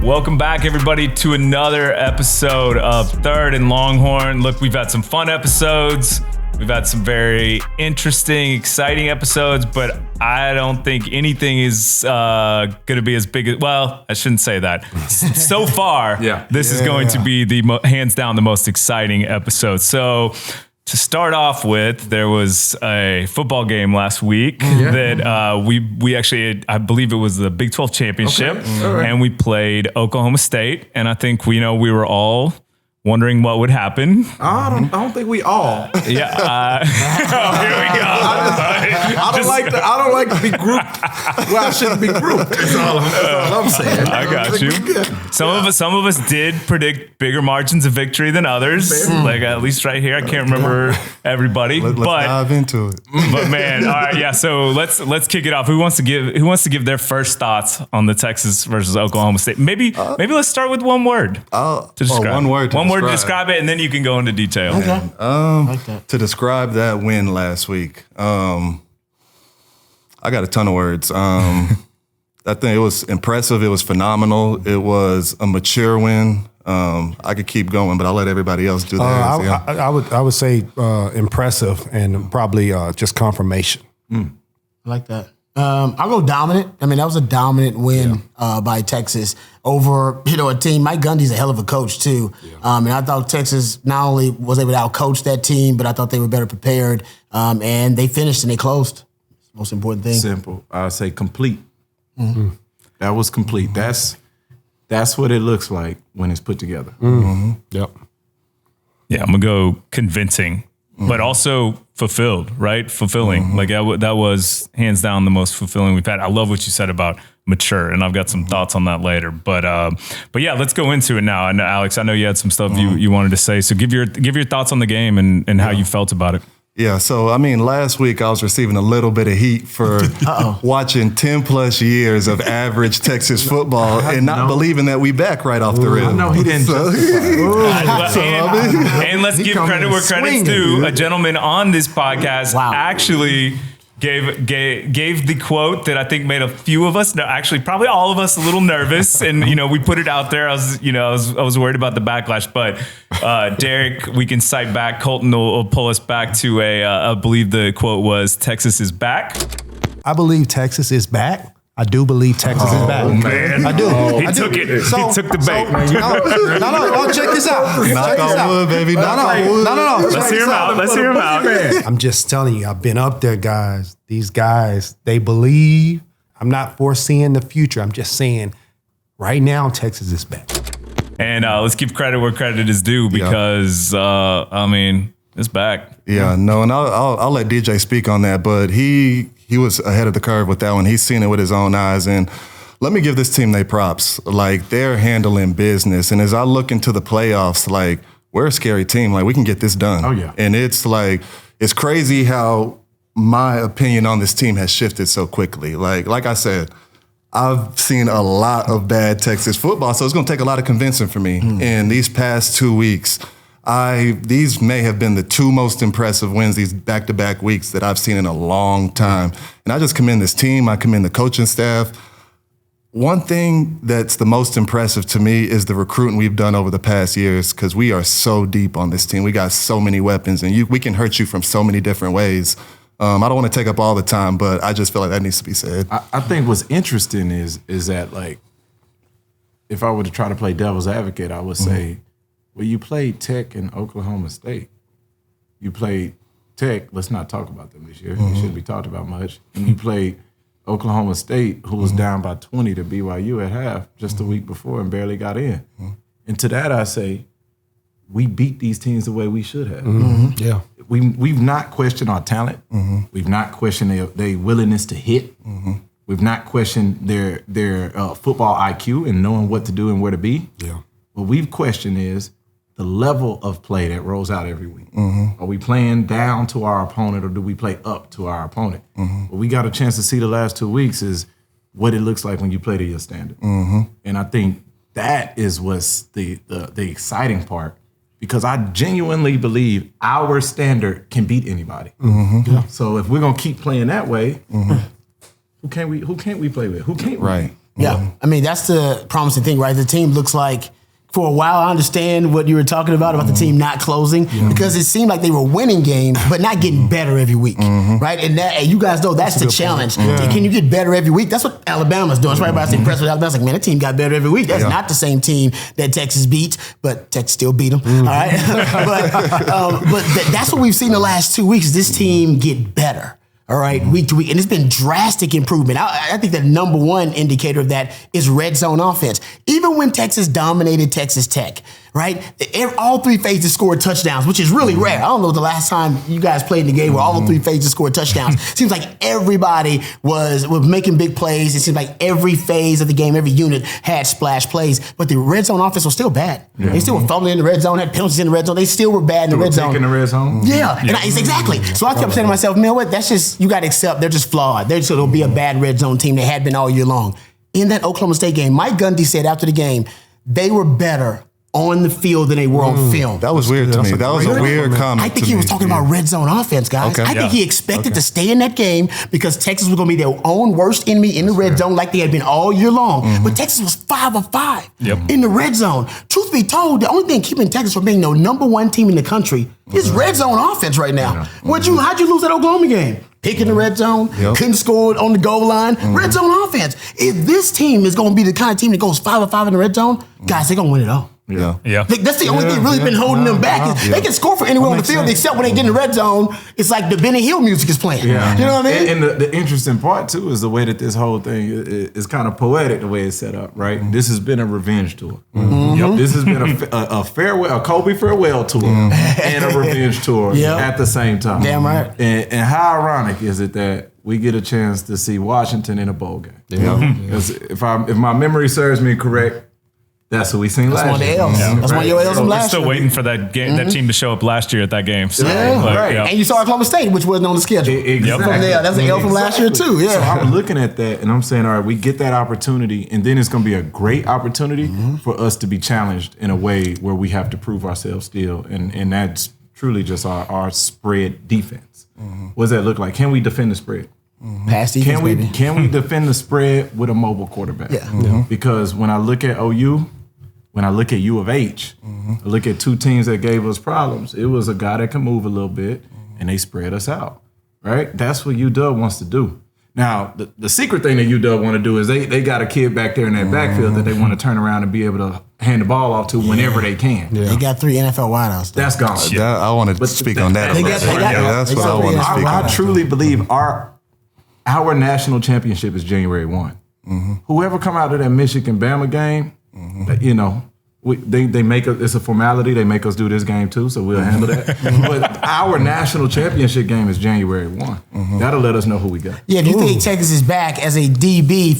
Welcome back, everybody, to another episode of Third and Longhorn. Look, we've had some fun episodes. We've had some very interesting, exciting episodes, but I don't think anything is going to be as big as, well, I shouldn't say that. So far, this is going to be the hands down the most exciting episode. So to start off with, there was a football game last week that we actually, I believe it was the Big 12 championship, and we played Oklahoma State, and I think we were all wondering what would happen. I don't think we all. Yeah. Here we go. I don't like to be grouped. Well, I shouldn't be grouped. That's all I'm saying. I got you. Some of us did predict bigger margins of victory than others. Like at least right here, I can't remember everybody. Let's dive into it. But man, all right, yeah. So let's kick it off. Who wants to give their first thoughts on the Texas versus Oklahoma State? Maybe let's start with one word to describe. One word to describe it, and then you can go into detail. Okay. Like that. To describe that win last week, I got a ton of words. I think it was impressive. It was phenomenal. It was a mature win. I could keep going, but I'll let everybody else do that. I would say impressive and probably just confirmation. I like that. I'll go dominant. I mean, that was a dominant win by Texas over, a team. Mike Gundy's a hell of a coach, too. Yeah. And I thought Texas not only was able to outcoach that team, but I thought they were better prepared. And they finished and they closed. That's the most important thing. Simple. I say complete. Mm-hmm. That was complete. That's what it looks like when it's put together. Mm-hmm. Yep. Yeah, I'm going to go convincing. But also fulfilled, right? Fulfilling. Like that was hands down the most fulfilling we've had. I love what you said about mature, and I've got some thoughts on that later. But yeah, let's go into it now. And Alex, I know you had some stuff you wanted to say. So give your thoughts on the game and how you felt about it. Yeah, so I mean, last week I was receiving a little bit of heat for watching 10 plus years of average Texas football and not believing that we back right off the rip. No, he didn't. And let's give credit where credit's due. A gentleman on this podcast actually gave the quote that I think made a few of us, actually probably all of us, a little nervous. And we put it out there. I was worried about the backlash, but Derrick, we can cite back. Colton will pull us back to I believe the quote was, "Texas is back." I believe Texas is back. I do believe Texas is back. Man. I do. He took it. He took the bait. No, check this out. Knock on wood, baby. Knock on wood. No. Let's hear him out. I'm just telling you, I've been up there, guys. These guys, they believe. I'm not foreseeing the future. I'm just saying right now, Texas is back. And let's give credit where credit is due because, it's back. Yeah, no, and I'll let DJ speak on that, but he was ahead of the curve with that one. He's seen it with his own eyes, and let me give this team their props. Like, they're handling business, and as I look into the playoffs, like, we're a scary team. Like, we can get this done. Oh, yeah. And it's crazy how my opinion on this team has shifted so quickly. Like I said, I've seen a lot of bad Texas football, so it's going to take a lot of convincing for me. In these past 2 weeks, these may have been the two most impressive wins these back-to-back weeks that I've seen in a long time. And I just commend this team. I commend the coaching staff. One thing that's the most impressive to me is the recruiting we've done over the past years, because we are so deep on this team. We got so many weapons, and we can hurt you from so many different ways. I don't want to take up all the time, but I just feel like that needs to be said. I think what's interesting is that, like, if I were to try to play devil's advocate, I would say, well, you played Tech and Oklahoma State. You played Tech. Let's not talk about them this year. It shouldn't be talked about much. And you played Oklahoma State, who was down by 20 to BYU at half just a week before and barely got in. And to that I say, we beat these teams the way we should have. Yeah. We've not questioned our talent. We've not questioned their willingness to hit. We've not questioned their football IQ and knowing what to do and where to be. Yeah. What we've questioned is the level of play that rolls out every week. Are we playing down to our opponent, or do we play up to our opponent? What we got a chance to see the last 2 weeks is what it looks like when you play to your standard. And I think that is what's the exciting part, because I genuinely believe our standard can beat anybody. So if we're gonna keep playing that way, who can't we play with? Who can't we? Right. Yeah. I mean, that's the promising thing, right? The team looks like, for a while, I understand what you were talking about the team not closing because it seemed like they were winning games, but not getting better every week, right? And you guys know that's the challenge. Can you get better every week? That's what Alabama's doing. That's why everybody's impressed with Alabama. It's like, man, that team got better every week. That's not the same team that Texas beat, but Texas still beat them, all right? but that's what we've seen the last 2 weeks, is this team get better. All right, week to week. And it's been drastic improvement. I think the number one indicator of that is red zone offense. Even when Texas dominated Texas Tech, right? All three phases scored touchdowns, which is really rare. I don't know the last time you guys played in the game where all three phases scored touchdowns. Seems like everybody was making big plays. It seems like every phase of the game, every unit had splash plays. But the red zone offense was still bad. Yeah. They still were fumbling in the red zone, had penalties in the red zone. They still were bad in the red zone. In the red zone? Yeah. And exactly. So I kept saying to myself, man, what? That's just, you got to accept they're just flawed. They'll be a bad red zone team. They had been all year long. In that Oklahoma State game, Mike Gundy said after the game, they were better on the field than they were on film. That was weird to me. That was a weird comment. I think he was talking about red zone offense, guys. Okay. I think he expected to stay in that game because Texas was going to be their own worst enemy in the red zone like they had been all year long. But Texas was 5 of 5 in the red zone. Truth be told, the only thing keeping Texas from being the number one team in the country is red zone offense right now. How'd you lose that Oklahoma game? Pick in the red zone, couldn't score on the goal line. Red zone offense. If this team is going to be the kind of team that goes 5 of 5 in the red zone, guys, they're going to win it all. Yeah. That's the only thing really been holding them back. They can score for anywhere on the field except when they get in the red zone. It's like the Benny Hill music is playing. Yeah. You know what I mean? And the interesting part too is the way that this whole thing is kind of poetic, the way it's set up. Right. This has been a revenge tour. This has been a farewell, a Kobe farewell tour, and a revenge tour at the same time. Damn right. And how ironic is it that we get a chance to see Washington in a bowl game? If my memory serves me correct, that's what we seen last year. That's one of your L's from last year. Still waiting for that game, that team to show up last year at that game. So, And you saw Oklahoma State, which wasn't on the schedule. Exactly. That's an L from last year too. So I'm looking at that and I'm saying, all right, we get that opportunity, and then it's going to be a great opportunity for us to be challenged in a way where we have to prove ourselves still, and that's truly just our spread defense. What does that look like? Can we defend the spread? Pass defense, can we defend the spread with a mobile quarterback? Because when I look at OU, when I look at U of H, I look at two teams that gave us problems. It was a guy that can move a little bit, and they spread us out, right? That's what UW wants to do. Now, the secret thing that UW want to do is they got a kid back there in that backfield that they want to turn around and be able to hand the ball off to whenever they can. They got 3 NFL wideouts. That's gone. I want to speak on that. That's what I want to speak on. I truly believe our national championship is January 1. Whoever come out of that Michigan-Bama game, you know, they make us, it's a formality. They make us do this game too, so we'll handle that. But our national championship game is January 1. That'll let us know who we got. Yeah, if you think Texas is back as a DB,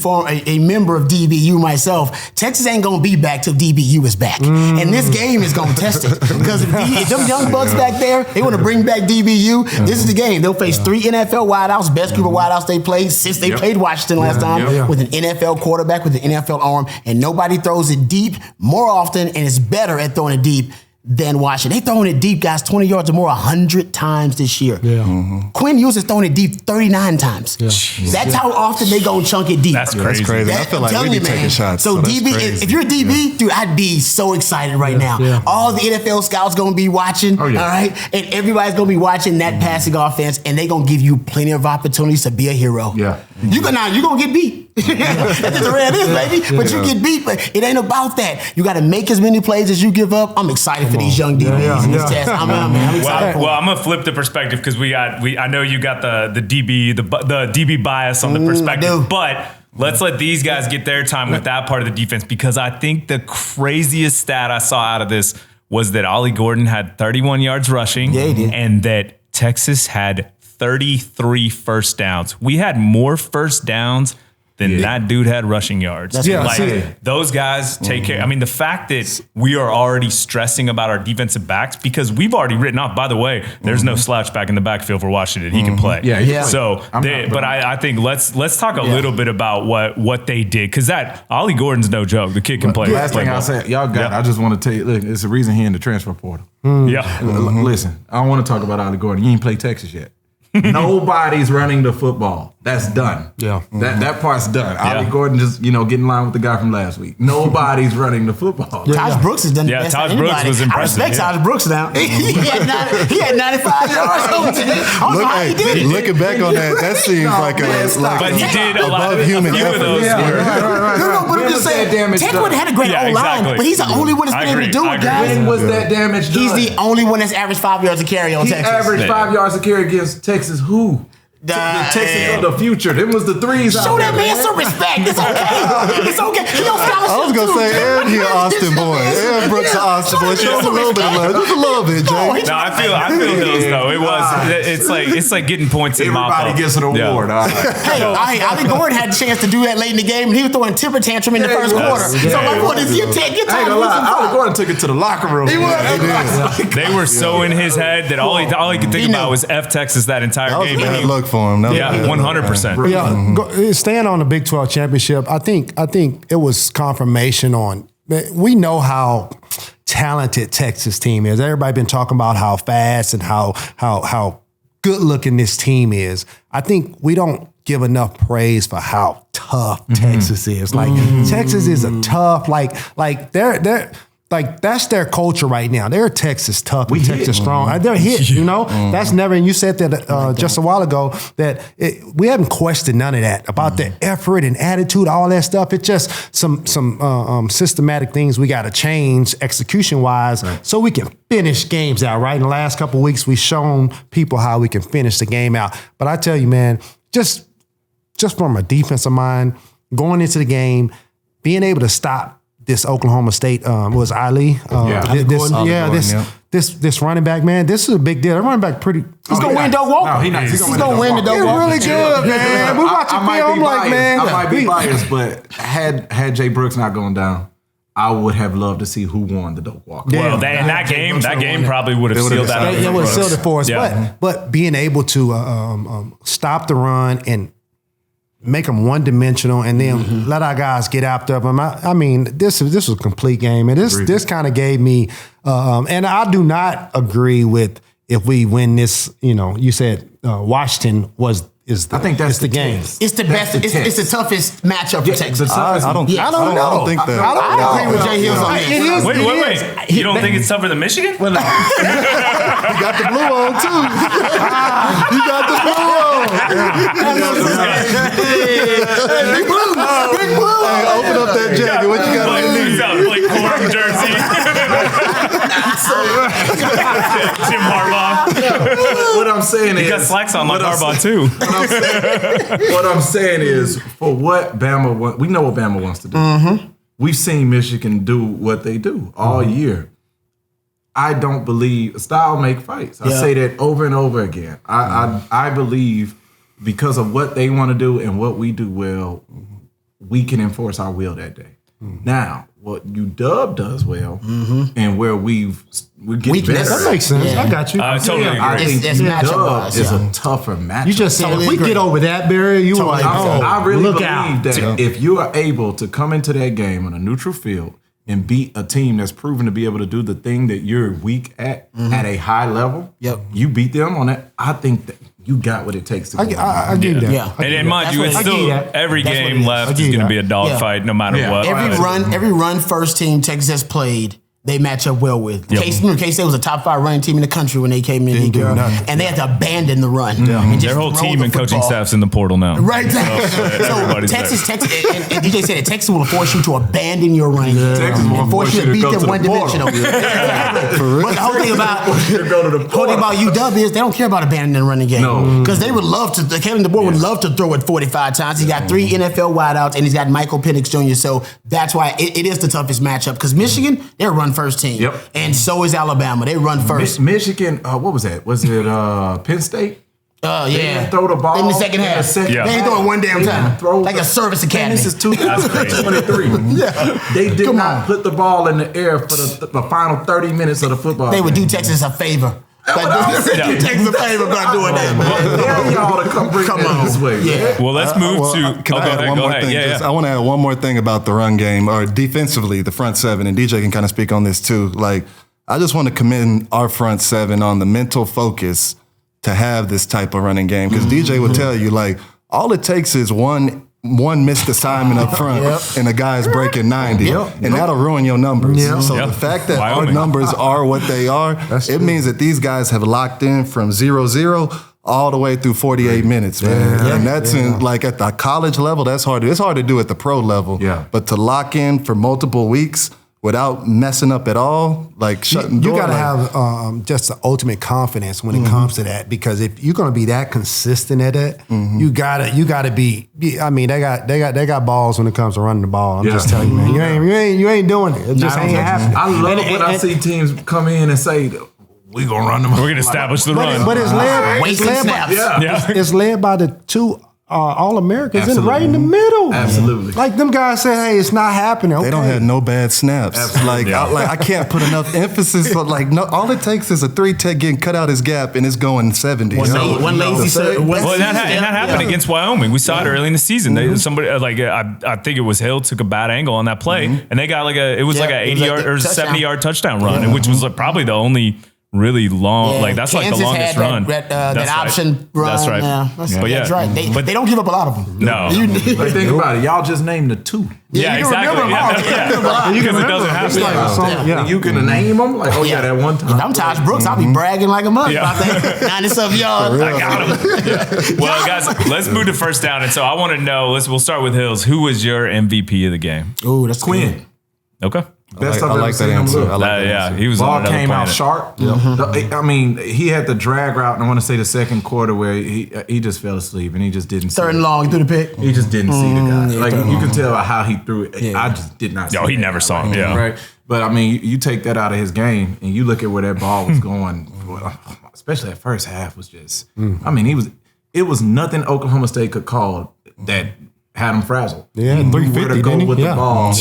a member of DBU myself, Texas ain't going to be back till DBU is back. And this game is going to test it. Because if them young bucks back there, they want to bring back DBU, this is the game. They'll face 3 NFL wideouts, best group of wideouts they played since they played Washington last time, with an NFL quarterback, with an NFL arm, and nobody throws it deep more often and is better at throwing it deep than Washington. They throwing it deep, guys, 20 yards or more 100 times this year. Quinn Ewers is throwing it deep 39 times. That's how often they go chunk it deep. That's crazy. That's crazy. I feel like we be taking shots. So DB, if you're a DB, dude, I'd be so excited right now. All the NFL scouts going to be watching, all right? And everybody's going to be watching that passing offense, and they're going to give you plenty of opportunities to be a hero. You're going to get beat. That's just the way it is, baby. But you get beat, but it ain't about that. You got to make as many plays as you give up. I'm excited for these young DBs in this test. I'm excited. Well, I'm gonna flip the perspective because I know you got the DB bias on the perspective, but let's let these guys get their time with that part of the defense, because I think the craziest stat I saw out of this was that Ollie Gordon had 31 yards rushing, and that Texas had 33 first downs. We had more first downs than that dude had rushing yards. Those guys take care. I mean, the fact that we are already stressing about our defensive backs, because we've already written off, by the way, there's no slouch back in the backfield for Washington. He can play. So, I think let's talk a little bit about what they did, because that Ollie Gordon's no joke. The kid can play. Last thing I'll say, y'all got. I just want to tell you, look, it's the reason he in the transfer portal. Listen, I don't want to talk about Ollie Gordon. You ain't played Texas yet. Nobody's running the football. That's done. Yeah. That part's done. Yeah. Ollie Gordon just, get in line with the guy from last week. Nobody's running the football. Taj Brooks has done the best Taj of Brooks anybody. was impressive. I respect Taj Brooks now. he had 95 yards. I don't know how he did it. Looking back on that seems like But he did a lot of human few of effort. those. No, but I'm just saying, Tech would have had a great O-line, exactly. but he's the only one that's been able to do it, guys. When was that damage done? He's the only one that's averaged 5 yards a carry on He Texas. averaged 5 yards a carry against Texas. Who? The Texas of the future. Them was the threes. Show that man some respect. It's okay. It's okay. He on scholarship I was gonna too, say, Jay. Aaron here, Austin boy. Aaron Brooks, Austin boy. Show him a little bit of love. Just a little bit, Jay. No, I feel those though. It's like getting points in mop Everybody up. gets an award. All right. Hey, Ollie Gordon had a chance to do that late in the game, and he was throwing temper tantrum in the first quarter. So my point is, your I ain't time. gonna lie. Ollie Gordon took it to the locker room. He did. They were so in his head that all he could think about was F Texas that entire That was a game. bad look for him. That was a Yeah, bad look. 100%. Yeah, staying on the Big 12 championship, I think it was confirmation on. We know how talented Texas team is. Everybody been talking about how fast and how good looking this team is. I think we don't give enough praise for how tough Texas is. Like Texas is a tough, like they're. Like that's their culture right now. They're Texas tough and Texas strong. They're hit, That's never. And you said that just a while ago that we haven't questioned none of that about the effort and attitude, all that stuff. It's just some systematic things we got to change execution wise, so we can finish games out. Right in the last couple of weeks, we've shown people how we can finish the game out. But I tell you, man, just from a defensive mind, going into the game, being able to stop this Oklahoma State was Ali. This running back, man. This is a big deal. That running back pretty. He's gonna win Doug Walker. No, he's not. He's gonna win the Doug He's Walker. really good, man. We watching film like, man. I might be biased, but had Jay Brooks not gone down, I would have loved to see who won the Doak Walker. Well, that game probably would have sealed that. It would have sealed it for us. Yeah. But being able to stop the run and make them one-dimensional, and then let our guys get after them. I mean, this was a complete game, and this kind of gave me. And I do not agree with if we win this. You said Washington I think that's the game. It's the best. It's the toughest matchup for Texas. I don't think that. I agree with Jay Hills on this. Wait. You don't think it's tougher than Michigan? You got the blue on too. You got the blue on. Big blue. Hey, open up that jacket. What you got on your knee? Like Corum jersey. Jim Harbaugh. What I'm saying is, He got slacks on like Harbaugh too. What I'm saying is, for what Bama wants, we know what Bama wants to do. We've seen Michigan do what they do all year. I don't believe style make fights. I say that over and over again. I believe because of what they want to do and what we do well, we can enforce our will that day. Now, what UW does well, and where we're getting better. That makes sense. Yeah. I got you. Totally agree. I think It's matchup UW wise, is a tougher matchup. You just said if we agree. get over that barrier, you were like, I really look believe out. that if you are able to come into that game on a neutral field and beat a team that's proven to be able to do the thing that you're weak at a high level, you beat them on that. I think that you got what it takes to go. I get that. Yeah. And mind you, it's I still get that. every That's what game it is. left I is get going to that. be a dogfight no matter what. Every run first team Texas has played, they match up well with. K-State was a top 5 running team in the country when they came in the year, and they had to abandon the run. And just Their whole roll team the and coaching football. staff's in the portal now. Right. So everybody's Texas, and DJ said that Texas will force you to abandon your running game Texas will and force you to beat go them to the one dimensional. But the whole thing about UW is they don't care about abandoning the running game. No. Because they would love to, Kevin DeBoer would love to throw it 45 times. He's got 3 NFL wideouts and he's got Michael Penix Jr. So that's why it is the toughest matchup. Because Michigan, they're a run first team. Yep. And so is Alabama. They run first. Michigan, what was that? Was it Penn State? They didn't throw the ball in the second half. Yeah. They didn't throw it one damn time. Like a service academy. And this is 2023. They did not put the ball in the air for the final 30 minutes of the football They would do game. Texas a favor. That's what I'm saying. Do Texas a favor by doing that, man. Dare y'all to come bring that this way. Yeah. Well, let's move to. Can I add one more thing? I want to add one more thing about the run game, or defensively, the front seven, and DJ can kind of speak on this too. Like, I just want to commend our front seven on the mental focus to have this type of running game. Because DJ would tell you, like, all it takes is one missed assignment up front and the guy's breaking 90. And that'll ruin your numbers. So the fact that our numbers are what they are, it means that these guys have locked in from 0-0 all the way through 48 minutes, man. And that's in, like, at the college level, that's hard. It's hard to do at the pro level. But to lock in for multiple weeks without messing up at all, like shutting you door. got to have just the ultimate confidence when it comes to that, because if you're going to be that consistent at it, you gotta be. I mean, they got balls when it comes to running the ball. I'm just telling you, man, you ain't doing it. It just ain't happening. I love when I see teams come in and say, "We gonna run them. We're gonna establish the run." But it's led by the two All-Americans right in the middle. Absolutely. Like them guys say, hey, it's not happening. Okay. They don't have no bad snaps. Like, I can't put enough emphasis on, like, no, all it takes is a 3-tech getting cut out his gap and it's going 70. One lazy Well, that happened against Wyoming. We saw it early in the season. Somebody I think it was Hill took a bad angle on that play, and they got like an 80-yard or 70-yard touchdown run, which was probably the only really long, like that's Kansas like the longest had run. That option run. That's right. That's right. They don't give up a lot of them. No. But think about it. Y'all just named the two. Yeah, you exactly. You Because it doesn't happen. You can name them. Like, that one time. If I'm Taj Brooks, I'll be bragging like a mother about that 90-something yards. I got him. Well, guys, let's move to first down. And so I want to know, we'll start with Hills. Who was your MVP of the game? Ooh, that's Quinn. Okay. Best I like that answer. He was Ball on came out planet. sharp. I mean, he had the drag route, and I want to say the second quarter where he just fell asleep and he just didn't see third and it. long, he threw the pick. He just didn't see the guy. Like, you can tell how he threw it. I just did not see it. He never saw him. Yeah. Right. But I mean, you take that out of his game and you look at where that ball was going, especially that first half was just, I mean, it was nothing Oklahoma State could call that had him frazzled. Yeah, he knew 350, where to go with the ball.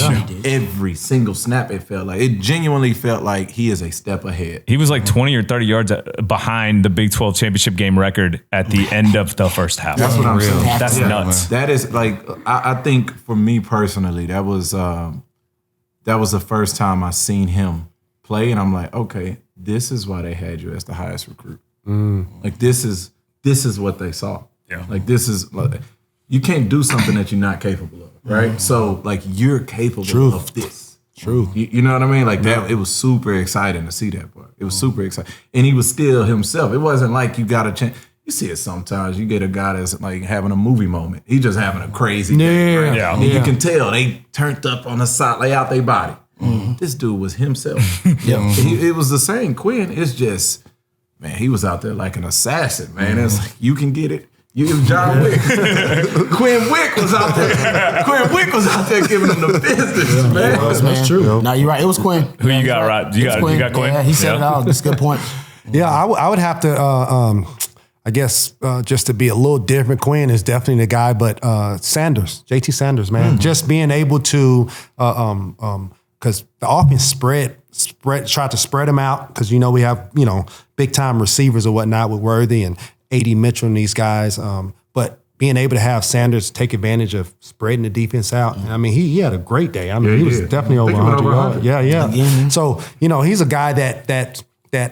Every single snap, it felt like. It genuinely felt like he is a step ahead. He was like 20 or 30 yards behind the Big 12 championship game record at the end of the first half. That's what I'm saying. That's nuts. That is like, I think for me personally, that was the first time I seen him play, and I'm like, okay, this is why they had you as the highest recruit. Like this is what they saw. Like this is like, you can't do something that you're not capable of, right? So like you're capable of this. You know what I mean? Like that, it was super exciting to see that part. It was super exciting. And he was still himself. It wasn't like you got a chance. You see it sometimes. You get a guy that's like having a movie moment. He just having a crazy day, right? And you can tell they turned up on the side, lay out their body. This dude was himself. It was the same. Quinn, it's just, man, he was out there like an assassin, man. It's like, you can get it. You was John Wick. Quinn Wick was out there. Quinn Wick was out there giving them the business, man. That's true. No, you're right. It was Quinn. Who you got, Rod? You got Quinn? Yeah, he said it all. That's a good point. Yeah, I would have to, I guess, just to be a little different. Quinn is definitely the guy, but Sanders, JT Sanders, man, just being able to, because the offense tried to spread them out, because we have big time receivers or whatnot with Worthy and A.D. Mitchell and these guys, but being able to have Sanders take advantage of spreading the defense out. I mean, he had a great day. I mean, he was definitely over 100 yards. Yeah. So, he's a guy that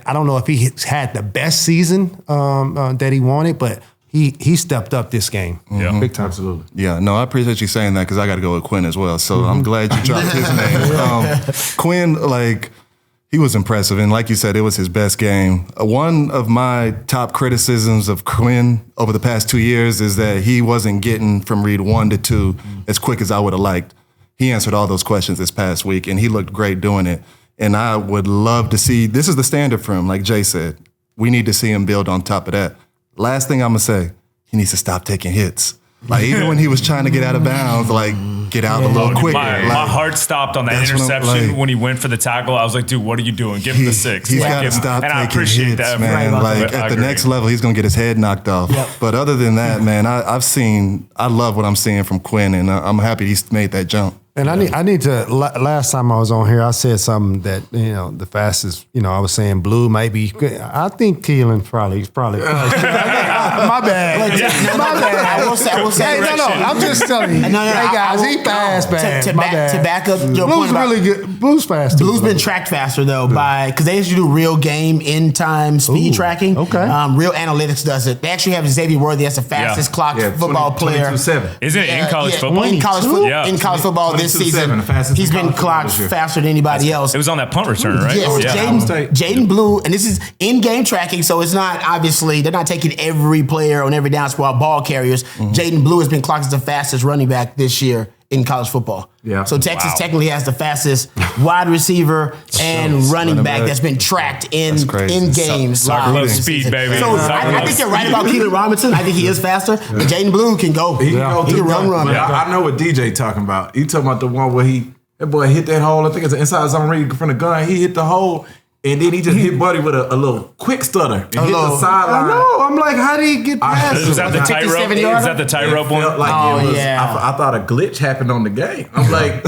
I don't know if he had the best season that he wanted, but he stepped up this game. Yeah, big time. Absolutely. Yeah, no, I appreciate you saying that, because I got to go with Quinn as well. So I'm glad you dropped his name. Quinn, like, he was impressive, and like you said, it was his best game. One of my top criticisms of Quinn over the past 2 years is that he wasn't getting from read 1 to 2 as quick as I would have liked. He answered all those questions this past week, and he looked great doing it. And I would love to see, this is the standard for him, like Jay said. We need to see him build on top of that. Last thing I'm going to say, he needs to stop taking hits. Like, even when he was trying to get out of bounds, like, get out a little quicker. My heart stopped on that interception when he went for the tackle. I was like, dude, what are you doing? Give him the 6. He's got to stop taking I appreciate hits, that, man. Like, at the next level, he's going to get his head knocked off. But other than that, man, I love what I'm seeing from Quinn, and I'm happy he's made that jump. And I need to. Last time I was on here, I said something that the fastest. I was saying Blue might be. I think Keelan probably. My bad. My bad. I will say. Hey, no. I'm just telling you. No, hey guys, he fast, man. To back up your Blue's point about, really good. Blue's fast. Blue's been tracked faster though because they used to do real game in time speed tracking. Okay. Real Analytics does it. They actually have Xavier Worthy. That's the fastest clock football player. 22.7. Isn't it in college football? In college football this season, he's been clocked faster than anybody else. It was on that punt return, right? Yes, Jaden Blue, and this is in-game tracking, so it's not obviously they're not taking every player on every down squad ball carriers. Jaden Blue has been clocked as the fastest running back this year in college football. Yeah. So Texas technically has the fastest wide receiver and running back that's been tracked in games. Soccer speed, baby. So I think you're right about Keelan Robinson. I think he is faster. But Jaden Blue can go. He can run. Yeah, I know what DJ talking about. He talking about the one where that boy hit that hole. I think it's an inside zone read from the gun. He hit the hole. And then he just hit Buddy with a little quick stutter and hit the sideline. I know. I'm like, how did he get past Is that the tightrope? Is that the tightrope one? I thought a glitch happened on the game. I'm like,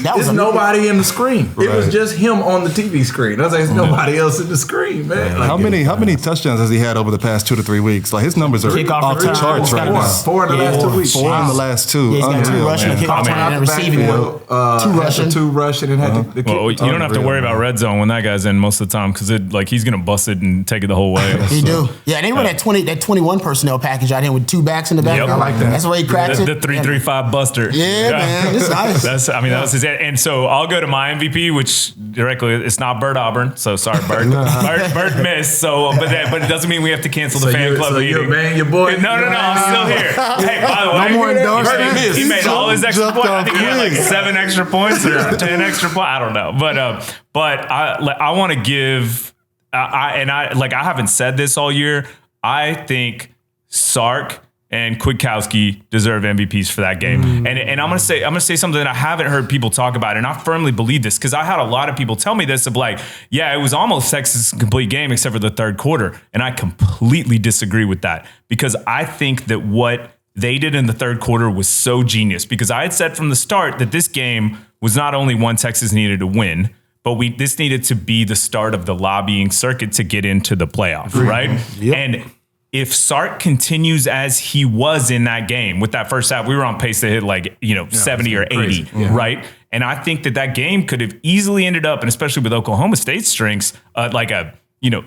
there's nobody in the screen. It was just him on the TV screen. I was like, there's nobody else in the screen, man. Like, how many touchdowns has he had over the past 2 to 3 weeks? Like his numbers are off the charts right now. 4 in the last 2 weeks. 4 in the last 2. Yeah, he's got 2 rushing, a kickoff return, and receiving one. 2 rushing, and had the kick. Well, you don't have to worry about red zone when that guy's in most of the time because he's gonna bust it and take it the whole way. He do. Yeah, and they run that 21 personnel package out here with 2 backs in the back. Yep. I like that. That's why he cracks it. The 3-3-5 buster. Yeah, man, it's nice. That was his. And so I'll go to my MVP, which directly it's not Bert Auburn. So sorry, Bert. Bert missed. So, but it doesn't mean we have to cancel the fan club meeting. Man, your boy. No, I'm still here. Hey, by the way, No more endorsements. He made all his extra points. I think he had like 7 extra points or 10 extra points. I don't know, but I want to give. I haven't said this all year. I think Sark and Kwiatkowski deserve MVPs for that game. And I'm gonna say something that I haven't heard people talk about, and I firmly believe this because I had a lot of people tell me this of like, yeah, it was almost Texas' complete game except for the third quarter, and I completely disagree with that because I think that what they did in the third quarter was so genius because I had said from the start that this game was not only one Texas needed to win, but this needed to be the start of the lobbying circuit to get into the playoff, right? Yep. And if Sark continues as he was in that game with that first half, we were on pace to hit 70 or 80, right? And I think that game could have easily ended up, and especially with Oklahoma State's strengths, like a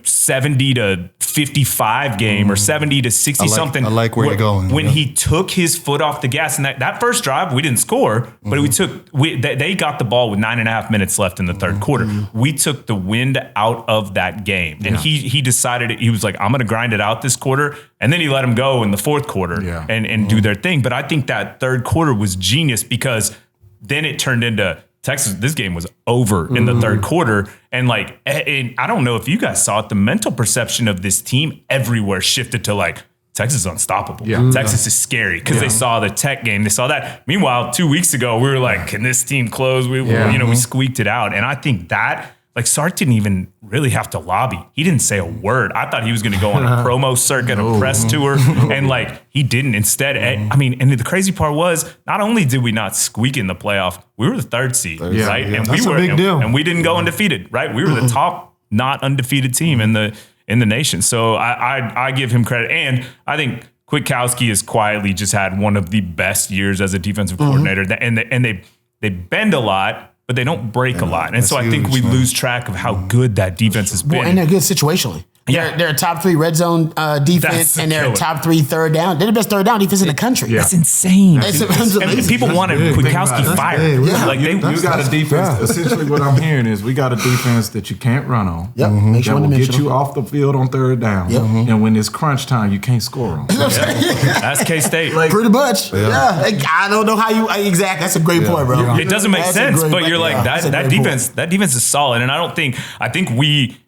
70 to 55 game or 70 to 60 something. I like where you're going. When he took his foot off the gas, and that first drive, we didn't score, but they got the ball with 9.5 minutes left in the third quarter. We took the wind out of that game. And he decided, he was like, I'm going to grind it out this quarter. And then he let him go in the fourth quarter and do their thing. But I think that third quarter was genius because then it turned into Texas, this game was over in the third quarter. And I don't know if you guys saw it, the mental perception of this team everywhere shifted to Texas is unstoppable. Yeah. Texas is scary because they saw the Tech game. They saw that. Meanwhile, 2 weeks ago, we were like, can this team close? We squeaked it out. And I think that, Sark didn't even really have to lobby. He didn't say a word. I thought he was going to go on a promo circuit, a press tour, and he didn't. Instead, and the crazy part was, not only did we not squeak in the playoff, we were the 3rd seed, right? Yeah. And That's a big deal. And we didn't go undefeated, right? We were the top not undefeated team in the nation. So I give him credit, and I think Kwiatkowski has quietly just had one of the best years as a defensive coordinator, and they bend a lot, but they don't break a lot. And so I think we lose track of how good that defense has been. Well, and they're good situationally. Yeah. They're a top 3 red zone defense, and they're a top 3 third down. They're the best third down defense in the country. That's insane. That's amazing. And people wanted Kwiatkowski fired. You got a defense. Essentially, what I'm hearing is we got a defense that you can't run on. Yep. That will get you off the field on third down. Yep. And when it's crunch time, you can't score on. That's K-State. Pretty much. Yeah. I don't know how you exactly. That's a great point, bro. It doesn't make sense, but you're that defense. That defense is solid, and I think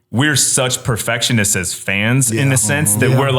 we're such perfectionists as fans in the sense that we're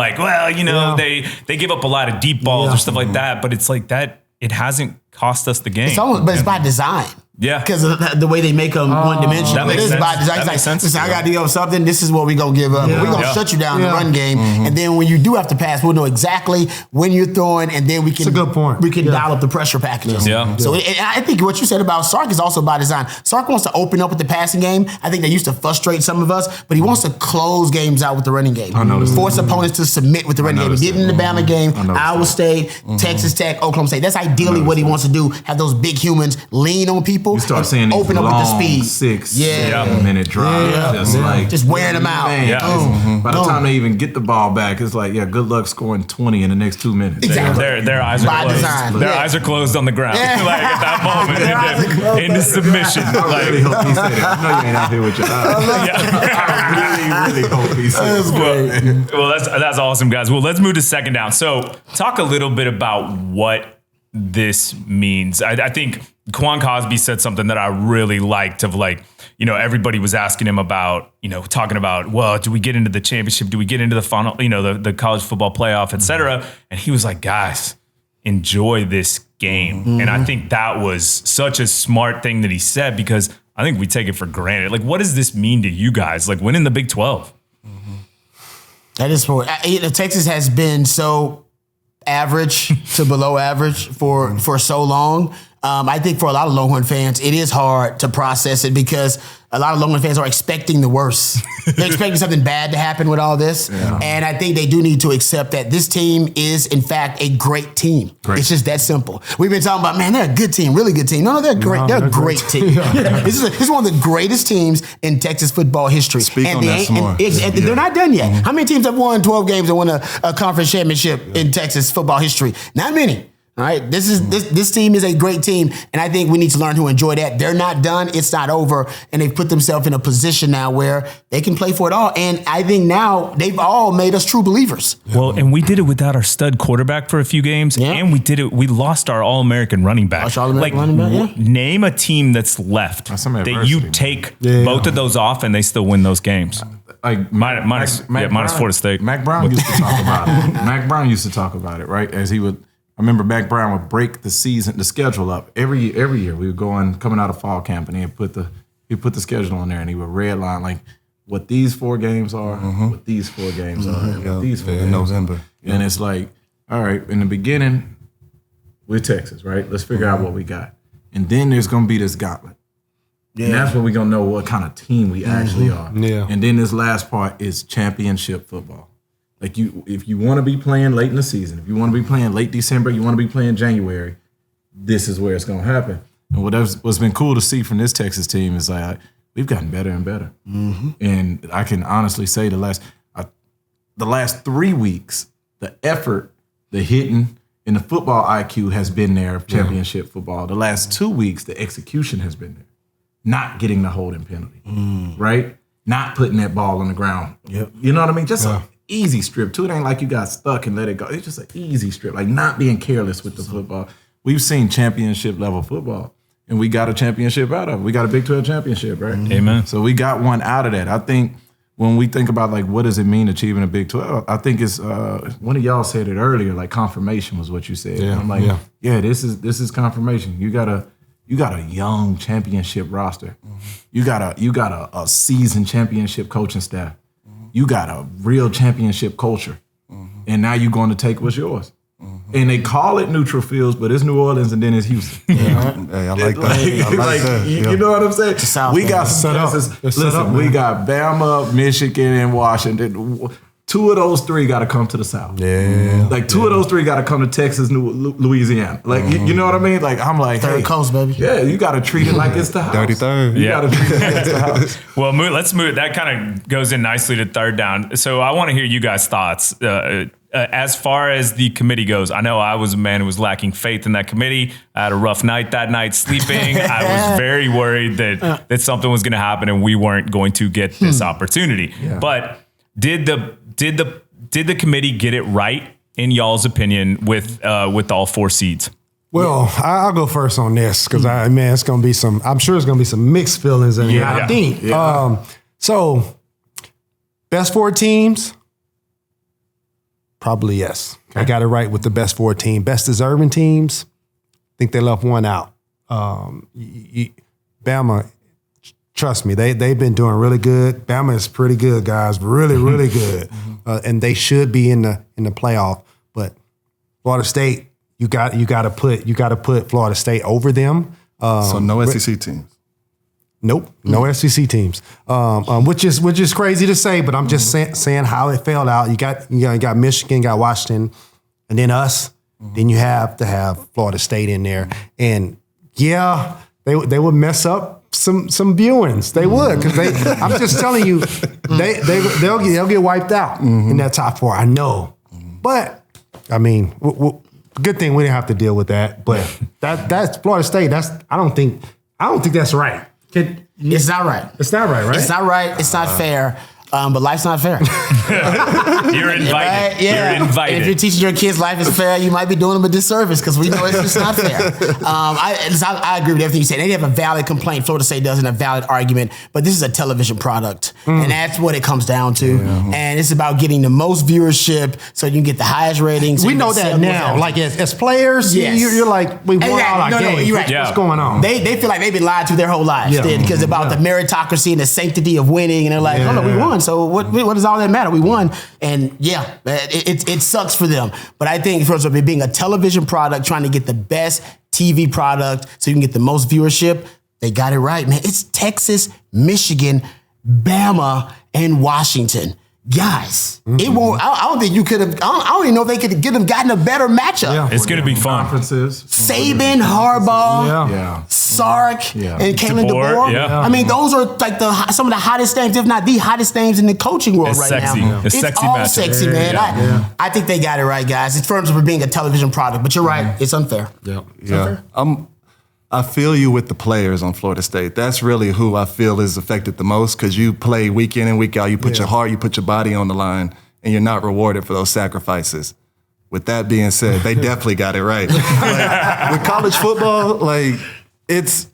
they give up a lot of deep balls or stuff like that, but it's like that. It hasn't cost us the game. But it's by design. Yeah. Because of the way they make them one-dimensional. That makes It is sense. by design. That makes It's like, sense. listen, I got to give up something. This is what we're going to give up. We're going to shut you down in the run game. And then when you do have to pass, we'll know exactly when you're throwing, and then we can, That's a good point. We can dial up the pressure packages. Yeah. So I think what you said about Sark is also by design. Sark wants to open up with the passing game. I think they used to frustrate some of us, but he wants to close games out with the running game. Force opponents to submit with the running game. He did it in the Bama game, Iowa State, Texas Tech, Oklahoma State. That's ideally what he wants to do, have those big humans lean on people. You start and seeing these open up with the long speed. 6-7 minute drives. Just wearing them out. Man, by the time they even get the ball back, it's like, good luck scoring 20 in the next 2 minutes. Exactly. Their eyes are By closed. design. Their eyes are closed on the ground. Like at that moment, into submission. I really hope he said that. I know you ain't out here with your eyes. I really hope he said that. Well, that's awesome, guys. Well, let's move to second down. So, talk a little bit about what this means. I think Quan Cosby said something that I really liked of like, everybody was asking him about, talking about, well, do we get into the championship? Do we get into the final, the college football playoff, et cetera? And he was like, guys, enjoy this game. And I think that was such a smart thing that he said, because I think we take it for granted. Like, what does this mean to you guys? Like winning the Big 12? That is for Texas has been so average to below average for so long. I think for a lot of Longhorn fans, it is hard to process it because a lot of Longhorn fans are expecting the worst. They're expecting something bad to happen with all this. Yeah. And I think they do need to accept that this team is, in fact, a great team. It's just that simple. We've been talking about, man, they're a good team, really good team. No, they're great. They're a great team. This is one of the greatest teams in Texas football history. Speak on that some more. They're not done yet. How many teams have won 12 games and won a conference championship in Texas football history? Not many. All right, this team is a great team, and I think we need to learn to enjoy that. They're not done; it's not over, and they've put themselves in a position now where they can play for it all. And I think now they've all made us true believers. Well, and we did it without our stud quarterback for a few games, and we lost our All-American running back. Name a team that's left that you take both of those off, and they still win those games. Like minus Florida State. Mac Brown used to talk about it. Mac Brown used to talk about it, right? As he would. I remember Mac Brown would break the schedule up every year. We would go coming out of fall camp, and he'd put the schedule on there, and he would redline like what these 4 games are, what these 4 games are, and what these 4 games in November. And it's like, all right, in the beginning, we're Texas, right? Let's figure out what we got, and then there's gonna be this gauntlet. And that's when we're gonna know what kind of team we actually are. Yeah. And then this last part is championship football. Like if you want to be playing late in the season, if you want to be playing late December, you want to be playing January, this is where it's going to happen. And what's been cool to see from this Texas team is like we've gotten better and better. And I can honestly say the last 3 weeks, the effort, the hitting, and the football IQ has been there of championship football. The last 2 weeks, the execution has been there. Not getting the holding penalty, right? Not putting that ball on the ground. You know what I mean? Just easy strip too. It ain't like you got stuck and let it go. It's just an easy strip, like not being careless with the football. We've seen championship level football, and we got a championship out of it. We got a Big 12 championship, right? Amen. So we got one out of that. I think when we think about like what does it mean achieving a Big 12, I think it's one of y'all said it earlier, like confirmation was what you said. Yeah, I'm like, this is confirmation. You got a young championship roster. You got a seasoned championship coaching staff. You got a real championship culture. And now you're going to take what's yours. And they call it neutral fields, but it's New Orleans and then it's Houston. Hey, I like that. You know what I'm saying? We got we got Bama, Michigan, and Washington. 2 of those 3 got to come to the South. Like 2 of those 3 got to come to Texas, Louisiana. Like you know what I mean? Like I'm like, Third coast, baby. Yeah, you got to treat it like it's the house. 33rd. You got to treat it like it's the house. Well, let's move. That kind of goes in nicely to third down. So I want to hear you guys' thoughts. As far as the committee goes, I know I was a man who was lacking faith in that committee. I had a rough night that night sleeping. I was very worried that something was going to happen and we weren't going to get this opportunity. But did the committee get it right in y'all's opinion with all 4 seeds? Well, I'll go first on this because it's going to be I'm sure it's going to be some mixed feelings in here. I think. So, best 4 teams, probably yes. Okay. I got it right with the best 4 teams. Best deserving teams, I think they left one out. Bama, trust me, they've been doing really good. Bama is pretty good, guys, really, really good, and they should be in the playoff. But Florida State, you got to put Florida State over them. So no SEC teams. Nope, no SEC teams, which is crazy to say, but I'm just saying how it fell out. You got Michigan, you got Washington, and then us. Then you have to have Florida State in there, and yeah, they would mess up some viewings. They would, because I'm just telling you, they'll get wiped out in that top 4. I know, but I mean, good thing we didn't have to deal with that. But that's Florida State. I don't think that's right. It's not right. It's not right, right? It's not right. It's not fair. But life's not fair. You're invited. Right? Yeah. You're invited. And if you're teaching your kids life is fair, you might be doing them a disservice because we know it's just not fair. I agree with everything you said. They have a valid complaint. Florida State doesn't have a valid argument, but this is a television product, and that's what it comes down to. Yeah. And it's about getting the most viewership so you can get the highest ratings. We know that now. Like as players, yes. you're like, we won all our games. You're right. What's going on? They feel like they've been lied to their whole lives because about the meritocracy and the sanctity of winning, and they're like, oh no, we won. So what does all that matter? We won. And yeah, it sucks for them. But I think, first of all, it being a television product, trying to get the best TV product so you can get the most viewership, they got it right, man. It's Texas, Michigan, Bama, and Washington. Guys, it won't. I don't think you could have. I don't even know if they could have gotten a better matchup. Yeah. It's going to be fun. Conferences. Saban, Harbaugh, Sark, and Kalen DeBoer. Yeah. I mean, those are like some of the hottest names, if not the hottest names in the coaching world it's right sexy. now. It's sexy all matchup. sexy, man. I think they got it right, guys. In terms of being a television product, but you're right. It's unfair. Yeah. I feel you with the players on Florida State. That's really who I feel is affected the most because you play week in and week out. You put your heart, you put your body on the line, and you're not rewarded for those sacrifices. With that being said, they definitely got it right. With college football, it's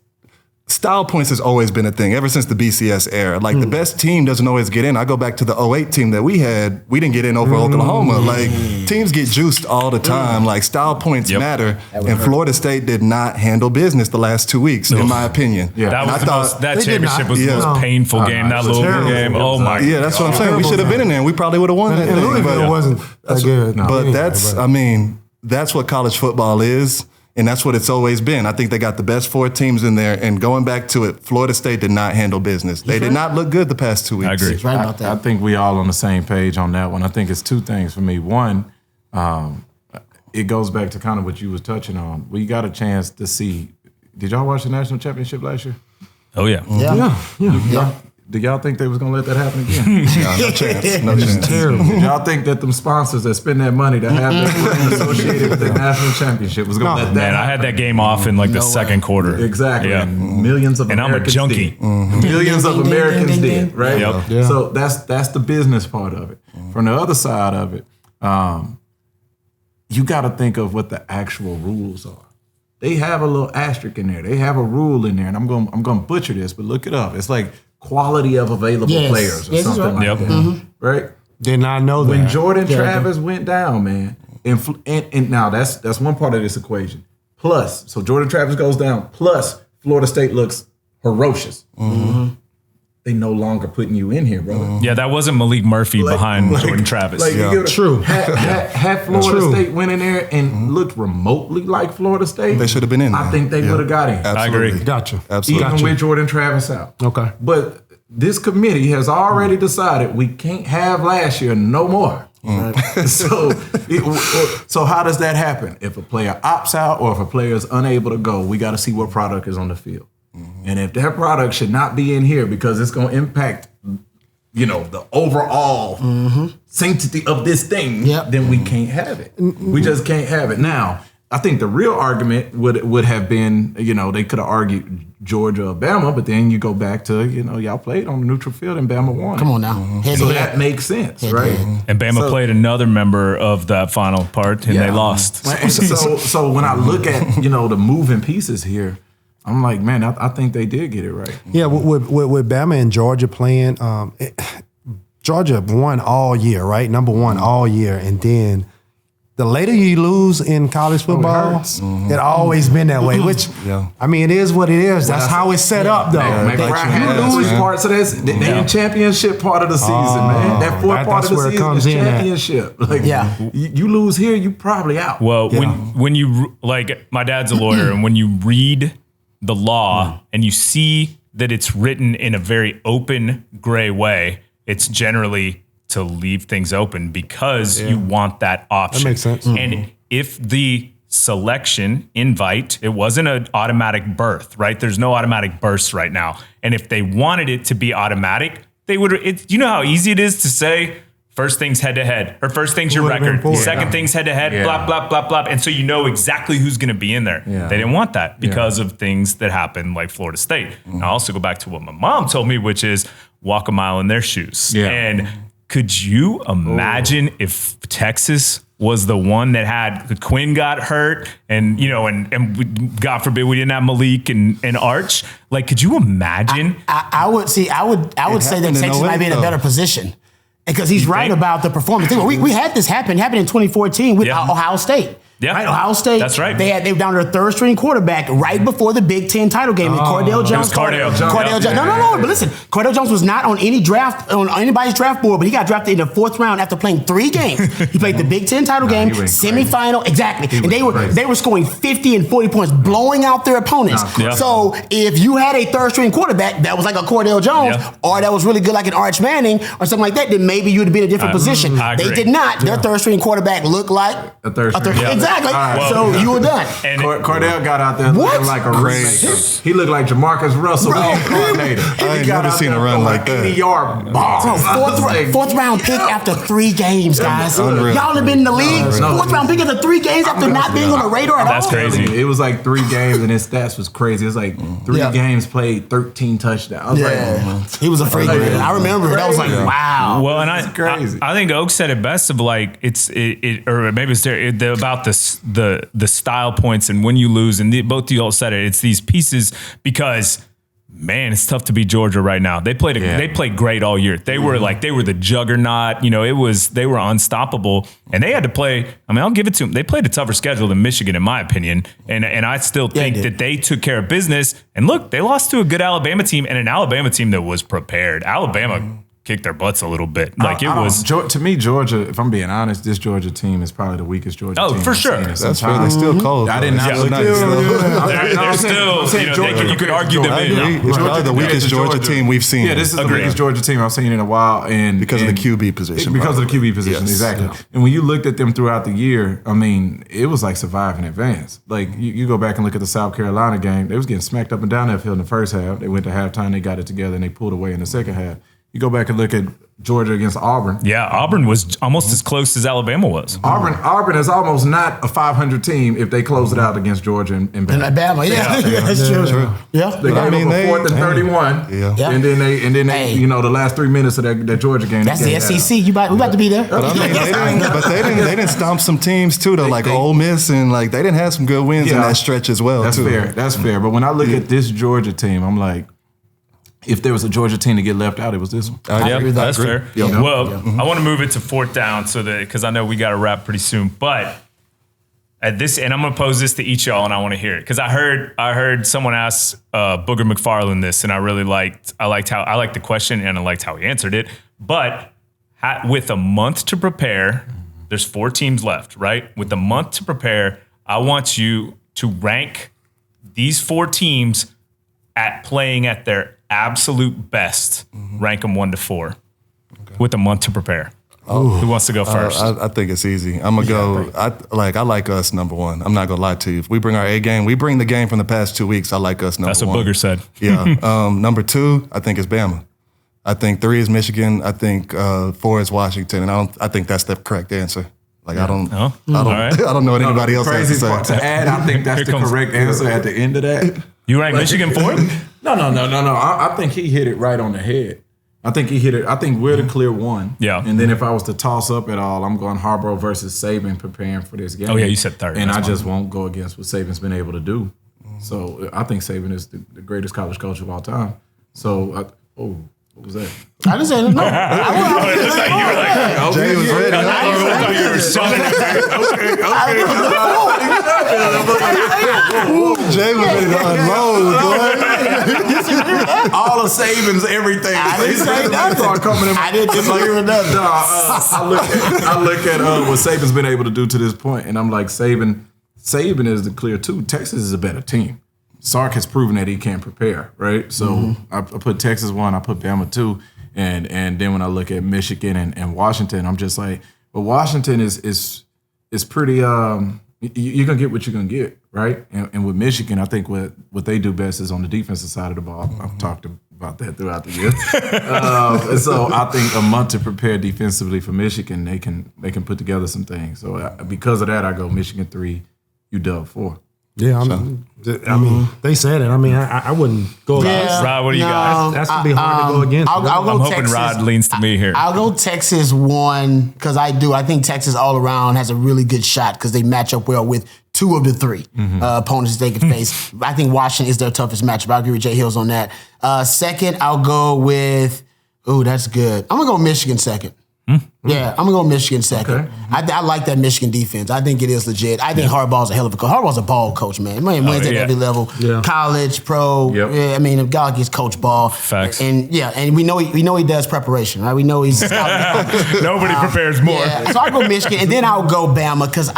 style points has always been a thing ever since the BCS era. The best team doesn't always get in. I go back to the 08 team that we had. We didn't get in over Oklahoma. Teams get juiced all the time. Style points matter. And Florida State did not handle business the last 2 weeks, in my opinion. Yeah. That championship was the most painful game. That Louisville game. Oh my God. Yeah, that's what I'm saying. We should have been in there and we probably would have won that thing. Louisville wasn't that good. But that's what college football is. And that's what it's always been. I think they got the best 4 teams in there. And going back to it, Florida State did not handle business. They did not look good the past 2 weeks. I agree. He's right about that. I think we all on the same page on that one. I think it's 2 things for me. One, it goes back to kind of what you was touching on. We got a chance to see. Did y'all watch the national championship last year? Oh yeah. Yeah. Did y'all think they was gonna let that happen again? No chance. No chance. Terrible. Did y'all think that them sponsors that spend that money to have that brand associated with the national championship was gonna let that happen? I had that game off in the second quarter. Exactly. Yeah. Millions of Americans I'm a junkie. did. Millions of Americans did, right? Yep. Yeah. So that's the business part of it. From the other side of it, you got to think of what the actual rules are. They have a little asterisk in there. They have a rule in there, and I'm going to butcher this, but look it up. It's like quality of available players or something like that, right? Did not know that. When Jordan Travis went down, man, and now that's one part of this equation. Plus, so Jordan Travis goes down. Plus, Florida State looks ferocious. They no longer putting you in here, brother. Yeah, that wasn't Malik Murphy behind Jordan Travis. True. Had Florida State went in there and looked remotely like Florida State, They should have been in there. I think they would have got in. Absolutely. I agree. Gotcha. Absolutely. Even with Jordan Travis out. Okay. But this committee has already decided we can't have last year no more. So how does that happen? If a player opts out or if a player is unable to go, we got to see what product is on the field. And if that product should not be in here because it's going to impact, the overall sanctity of this thing, then we can't have it. We just can't have it. Now, I think the real argument would have been, they could have argued Georgia or Bama, but then you go back to, y'all played on the neutral field and Bama won. Come on now. So that makes sense, right? And Bama played another member of that final part, and they lost. So when I look at, the moving pieces here, I'm like, man, I think they did get it right. Yeah, with Bama and Georgia playing, Georgia won all year, right? Number 1 all year, and then the later you lose in college football, it always been that way. Which I mean, it is what it is. That's how it's set up, though. You lose parts of this. The championship part of the season, man. That fourth part of the season is championship. Like, you lose here, you probably out. Well, when you like, my dad's a lawyer, and when you read the law and you see that it's written in a very open gray way, it's generally to leave things open because you want that option. That makes sense. And if the selection invite, it wasn't an automatic berth, right? There's no automatic berths right now. And if they wanted it to be automatic, they would. You know how easy it is to say first thing's head to head, or first thing's your record, second thing's head to head, blah, blah, blah, blah. And so you know exactly who's going to be in there. Yeah. They didn't want that because of things that happened like Florida State. And I also go back to what my mom told me, which is walk a mile in their shoes. Yeah. And could you imagine if Texas was the one that had the Quinn got hurt and, you know, and God forbid we didn't have Malik and Arch? Like, could you imagine? I would say that Texas might be in a better position. Because he's right about the performance. We had this happen in 2014 with Ohio State. Yeah. Right? Ohio State. That's right. They were down to their third string quarterback right before the Big Ten title game. And Cordell Jones. Cordell Jones. No. But listen, Cordell Jones was not on anybody's draft board, but he got drafted in the fourth round after playing 3 games. He played the Big Ten title game, semifinal, exactly. And they were scoring 50 and 40 points, blowing out their opponents. So if you had a third string quarterback that was like a Cordell Jones, or that was really good like an Arch Manning or something like that, then maybe you'd be in a different position. They did not. Their third string quarterback looked like a third string. Exactly. Right. So you were done. And Cordell got out there looking like a race. He looked like Jamarcus Russell incarnated. I ain't never seen a run like that. 80-yard ball. Fourth round pick after 3 games, guys. Unreal. Y'all have been in the league. Fourth round pick after 3 games after not being on the radar at all. That's crazy. It was like 3 games, and his stats was crazy. It was like 3 games played, 13 touchdowns. He was a freak. I remember it. I was like, wow. Well, and That's crazy. I think Oak said it best of like or maybe it's about the style points and when you lose, and both of you all said it. It's these pieces because, man, it's tough to beat Georgia right now. They played great all year. They were the juggernaut. You know, they were unstoppable, and they had to play. I mean, I'll give it to them. They played a tougher schedule than Michigan, in my opinion, and I still think that they took care of business. And look, they lost to a good Alabama team and an Alabama team that was prepared. Alabama kicked their butts a little bit. Like to me, Georgia, if I'm being honest, this Georgia team is probably the weakest Georgia team. Oh, for sure. That's fair. They're still cold. I didn't have They're still, you could argue them in. It's probably the weakest Georgia team we've seen. Yeah, this is the weakest Georgia team I've seen in a while. And because of the QB position. Because of the QB position, exactly. Yeah. And when you looked at them throughout the year, I mean, it was like survive in advance. Like, you go back and look at the South Carolina game, they was getting smacked up and down that field in the first half. They went to halftime, they got it together, and they pulled away in the second half. You go back and look at Georgia against Auburn. Yeah, Auburn was almost as close as Alabama was. Auburn is almost not a 500 team if they close it out against Georgia and Bama. Alabama, that's true. Yeah, they gave them a 4th and 31. Yeah. And then they you know, the last 3 minutes of that Georgia game. That's the SEC. We about to be there. But they didn't stomp some teams too, though, like Ole Miss, and like they didn't have some good wins in that stretch as well. That's fair. That's fair. But when I look at this Georgia team, I'm like, if there was a Georgia team to get left out, it was this one. That's fair. Yeah. Well, I want to move it to 4th down because I know we got to wrap pretty soon. But at this, and I'm going to pose this to each y'all, and I want to hear it because I heard someone ask Booger McFarland this, and I liked the question, and I liked how he answered it. But with a month to prepare, there's 4 teams left, right? With a month to prepare, I want you to rank these 4 teams at playing at their absolute best. Rank them 1 to 4 with a month to prepare. Who wants to go first? I think it's easy. I'm gonna go. I like us number 1. I'm not gonna lie to you. If we bring our A game, we bring the game from the past 2 weeks. I like us number 1. That's what Booger said. Yeah. Number 2, I think is Bama. I think 3 is Michigan. I think 4 is Washington, and I think that's the correct answer. Like I don't know what anybody else has to say. Part to add, I think that's the correct answer at the end of that. You rank Michigan 4th? No. I think he hit it right on the head. I think he hit it. I think we're the clear 1. Yeah. And then if I was to toss up at all, I'm going Harbaugh versus Saban preparing for this game. Oh, yeah, you said 3rd. And I just won't go against what Saban's been able to do. So I think Saban is the greatest college coach of all time. So, What was that? I didn't say no. Jay was ready. Jay was ready to unload, boy. All of Saban's everything. I didn't say nothing. I didn't disagree with nothing. I look at what Saban's been able to do to this point, and I'm like, Saban is the clear two. Texas is a better team. Sark has proven that he can prepare, right? So I put Texas 1, I put Bama 2, and then when I look at Michigan and Washington, I'm just like, well, Washington is pretty. You're gonna get what you're gonna get, right? And with Michigan, I think what they do best is on the defensive side of the ball. I've talked about that throughout the year. And so I think a month to prepare defensively for Michigan, they can put together some things. So because of that, I go Michigan 3, UW 4. Yeah, I mean, they said it. I mean, I wouldn't go against. Rod, what do you got? That's gonna be hard to go against. I'll go I'm hoping Texas. Rod leans to me here. I'll go Texas 1 because I think Texas all around has a really good shot because they match up well with 2 of the 3 opponents they can face. I think Washington is their toughest matchup. I agree with Jay Hills on that. Second, I'll go with. Ooh, that's good. I'm gonna go Michigan second. Yeah, I'm gonna go Michigan second. Okay. I like that Michigan defense. I think it is legit. I think Harbaugh's a hell of a coach. Harbaugh's a ball coach, man. Man wins at every level. Yeah. College, pro. Yep. Yeah, I mean, if God gets coach ball. Facts. And we know he does preparation, right? We know he's Nobody prepares more. Yeah, so I'll go Michigan, and then I'll go Bama because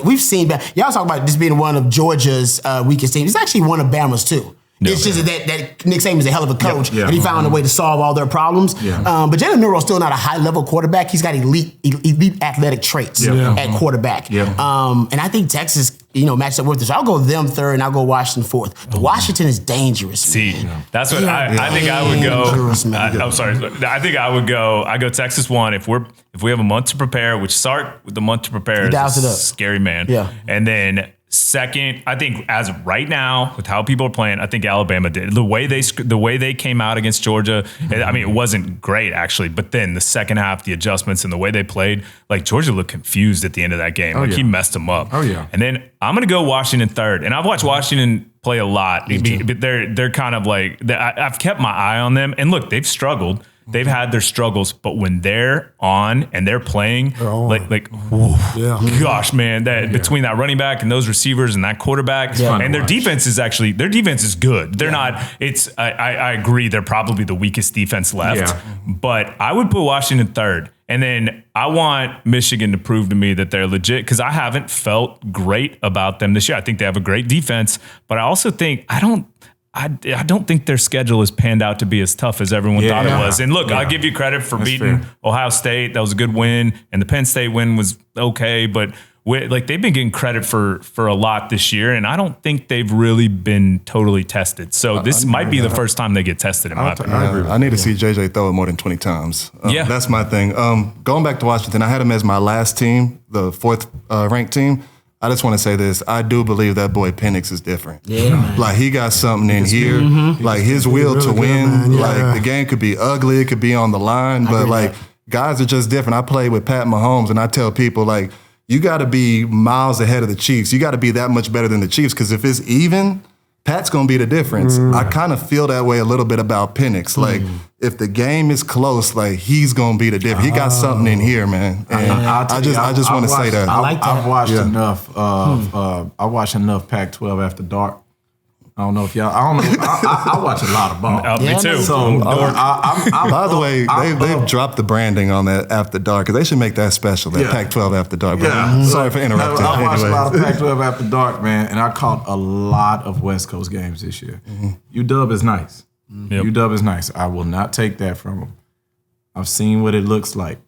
we've seen Bama. Y'all talk about this being one of Georgia's weakest teams. It's actually one of Bama's too. It's just that Nick Saban's a hell of a coach, and he found a way to solve all their problems. Yeah. But Jalen Milroe's still not a high-level quarterback. He's got elite athletic traits at quarterback. Yeah. And I think Texas, matched up with this. I'll go them third, and I'll go Washington fourth. But Washington is dangerous. See, man. that's what I think I would go. Dangerous, man. I'm sorry. I think I would go. I go Texas 1 if we have a month to prepare, which Sark with the month to prepare dials is it a up. scary man. Yeah. And then second, I think as of right now, with how people are playing, I think Alabama did. The way they came out against Georgia, I mean, it wasn't great actually, but then the second half, the adjustments and the way they played, like Georgia looked confused at the end of that game. He messed them up. Oh, yeah. And then I'm gonna go Washington third, and I've watched Washington play a lot, but they're kind of like I've kept my eye on them, and look, they've struggled. They've had their struggles, but when they're on and they're playing, gosh, man, between that running back and those receivers and that quarterback, and their defense is good. They're not. I agree. They're probably the weakest defense left, but I would put Washington third. And then I want Michigan to prove to me that they're legit because I haven't felt great about them this year. I think they have a great defense, but I also think I don't think their schedule has panned out to be as tough as everyone thought it was. And look, I'll give you credit for beating Ohio State. That was a good win. And the Penn State win was okay. But they've been getting credit for a lot this year. And I don't think they've really been totally tested. So this might be the first time they get tested in my opinion. I need to see JJ throw it more than 20 times. That's my thing. Going back to Washington, I had him as my last team, the 4th ranked team. I just want to say this. I do believe that boy Penix is different. Yeah, man. Like he got something in here. Like his will to win. Like the game could be ugly. It could be on the line. But like guys are just different. I play with Pat Mahomes and I tell people like, you got to be miles ahead of the Chiefs. You got to be that much better than the Chiefs because if it's even, Pat's going to be the difference. I kind of feel that way a little bit about Penix. Like, if the game is close, like, he's going to be the difference. He got something in here, man. And I just want to say that. I like that. I've watched enough. I watched enough Pac-12 After Dark. I don't know if y'all. I watch a lot of ball. Me too. So, by the way, they've dropped the branding on that After Dark because they should make that special. That Pac-12 After Dark. Sorry for interrupting. I watched a lot of Pac-12 After Dark, man, and I caught a lot of West Coast games this year. UW is nice. UW is nice. I will not take that from them. I've seen what it looks like.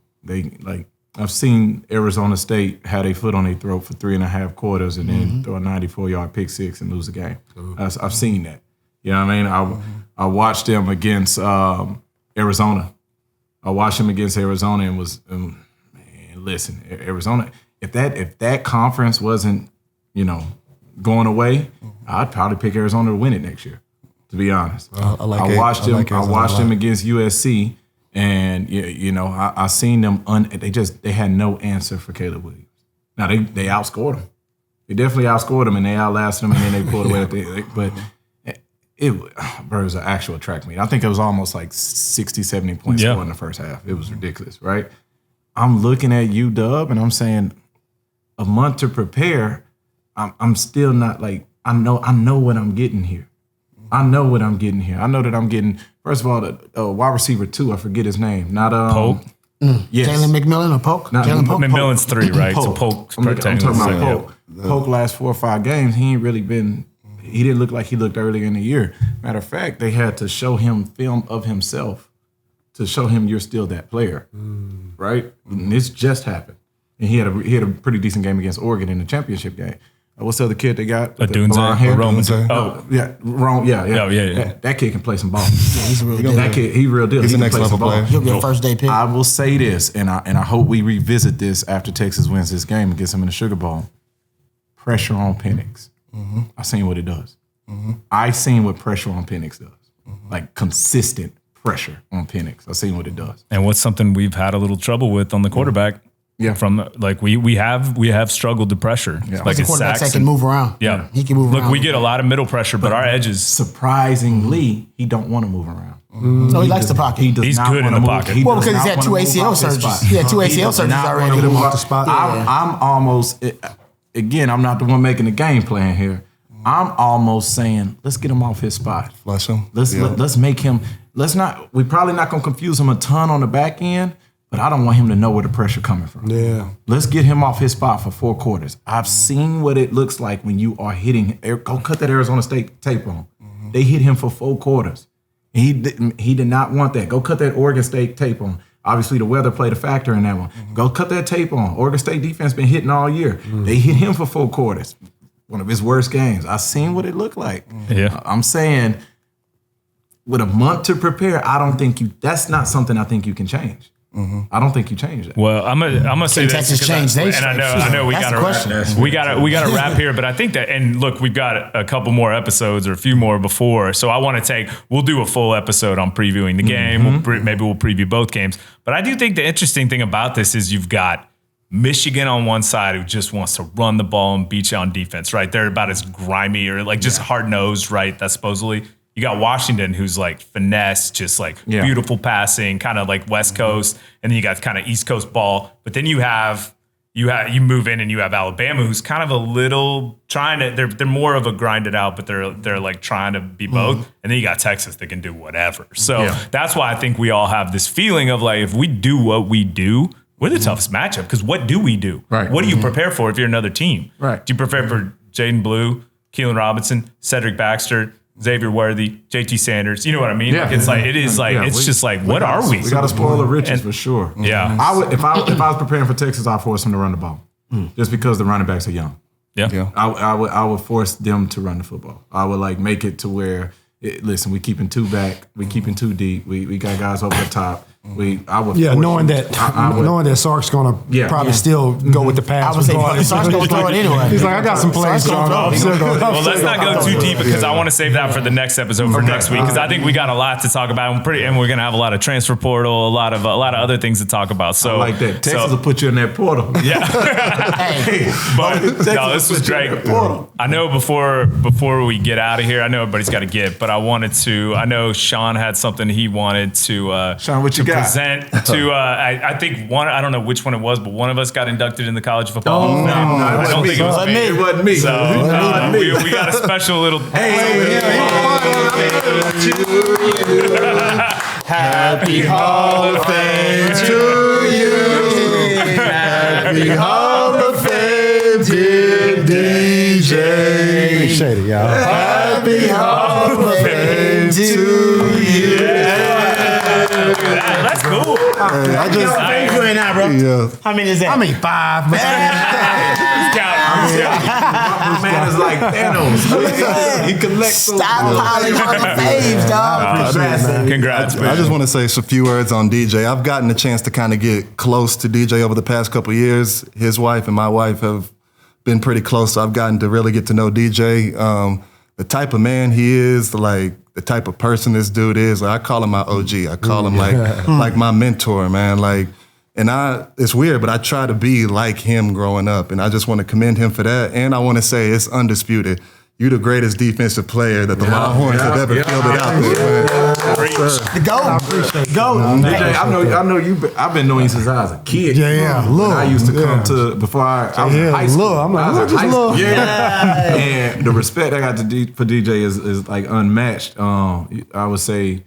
I've seen Arizona State have their foot on their throat for 3.5 quarters and then throw a 94-yard pick six and lose the game. I've seen that. You know what I mean? I watched them against Arizona. I watched them against Arizona and was, man, listen, Arizona, if that conference wasn't, going away, I'd probably pick Arizona to win it next year, to be honest. I watched them against USC. And I seen them. They had no answer for Caleb Williams. Now they outscored him. They definitely outscored him, and they outlasted him, and then they pulled away at the. But Bro, it was an actual track meet. I think it was almost like 60, 70 points scored in the first half. It was ridiculous, right? I'm looking at UW and I'm saying, a month to prepare. I'm still not like, I know what I'm getting here. I know what I'm getting here. I know that I'm getting, first of all, the wide receiver 2, I forget his name. Not Polk. Yes. Jalen McMillan or Polk? Jalen Polk. McMillan's 3, right? So Polk. I'm talking about Polk. Polk last 4 or 5 games, he ain't really been. He didn't look like he looked earlier in the year. Matter of fact, they had to show him film of himself to show him you're still that player, right? And this just happened, and he had a pretty decent game against Oregon in the championship game. What's the other kid they got? Dunze. That kid can play some ball. He's a real deal. That kid, he real deal. He's the next level player. He'll be a first day pick. I will say this, and I hope we revisit this after Texas wins this game and gets him in the Sugar Bowl. Pressure on Penix. I seen what it does. I seen what pressure on Penix does. Like consistent pressure on Penix. I seen what it does. And what's something we've had a little trouble with on the quarterback. Yeah. From like we have struggled to pressure. Yeah. Like the it's quarterback sacks that can move around. Yeah. He can move around. Look, we get a lot of middle pressure, but our edges. Surprisingly, he don't want to move around. No, he likes the pocket. He's good in the pocket. Well, because he's had 2 ACL surgeries. He had 2 ACL surgeries already. Get him off the spot. I'm almost, again, I'm not the one making the game plan here. I'm almost saying, let's get him off his spot. Flush him. Let's make him, we're probably not going to confuse him a ton on the back end, but I don't want him to know where the pressure coming from. Yeah. Let's get him off his spot for 4 quarters. I've seen what it looks like when you are hitting, go cut that Arizona State tape on. They hit him for 4 quarters. He did not want that. Go cut that Oregon State tape on. Obviously, the weather played a factor in that one. Go cut that tape on. Oregon State defense been hitting all year. They hit him for 4 quarters. One of his worst games. I seen what it looked like. Yeah. I'm saying, with a month to prepare, that's not something I think you can change. I don't think you change that. Well, I'm gonna say Can this Texas change and their I know we That's gotta wrap here, but I think that, and look, we've got a couple more episodes or a few more before, so I want to we'll do a full episode on previewing the game. Maybe we'll preview both games, but I do think the interesting thing about this is you've got Michigan on one side who just wants to run the ball and beat you on defense, right? They're about as grimy or like just hard-nosed, right? That's supposedly. You got Washington, who's like finesse, just like beautiful passing, kind of like West Coast, and then you got kind of East Coast ball. But then you move in and you have Alabama, who's kind of a little trying to. They're more of a grinded out, but they're like trying to be both. And then you got Texas that can do whatever. So that's why I think we all have this feeling of like, if we do what we do, we're the toughest matchup. Because what do we do? Right. What do you prepare for if you're another team? Right. Do you prepare for Jaden Blue, Keelan Robinson, Cedric Baxter, Xavier Worthy, JT Sanders? You know what I mean? Yeah. Like it's just like, what are we? We got to spoil the riches for sure. Yeah. I would if I was preparing for Texas, I'd force them to run the ball, just because the running backs are young. Yeah. I would force them to run the football. I would like make it to where, listen, we keeping 2 back, we keeping 2 deep, we got guys over the top. knowing that Sark's gonna probably still go with the pass. I would say Sark's gonna throw it anyway. He's like, I got some plays. Well, let's not go too deep because I want to save that for the next episode for next week, because I think we got a lot to talk about, and we're gonna have a lot of transfer portal, a lot of other things to talk about. So I like that. Texas will put you in that portal. Yeah. But no, this was great. I know before we get out of here, I know everybody's got to get, but I know Sean had something he wanted to Sean, what you got? Present to I think I don't know which one it was, but one of us got inducted in the college football. I don't think it was me. It wasn't me. So we got a special little Happy Hall of Fame to you. Happy Hall of Fame, dear DJ. Appreciate it, y'all. Happy Hall of Fame to you. That's cool. I just How many now, bro? yeah. How many is that? I mean 5, My man is like Thanos. He collects. Stop piling on the faves, dog. Congrats, man. I just want to say a few words on DJ. I've gotten the chance to kind of get close to DJ over the past couple of years. His wife and my wife have been pretty close, so I've gotten to really get to know DJ. The type of man he is, like the type of person this dude is. Like, I call him my OG. I call him like my mentor, man. Like, and it's weird, but I try to be like him growing up, and I just want to commend him for that. And I want to say it's undisputed. you the greatest defensive player that the Longhorns have ever fielded out there. The GOAT. DJ, I know you. I've been knowing you since I was a kid. Look, I used to come to before I was in high school. Look, I'm like, look, just look. And the respect I got for DJ is like unmatched. I would say,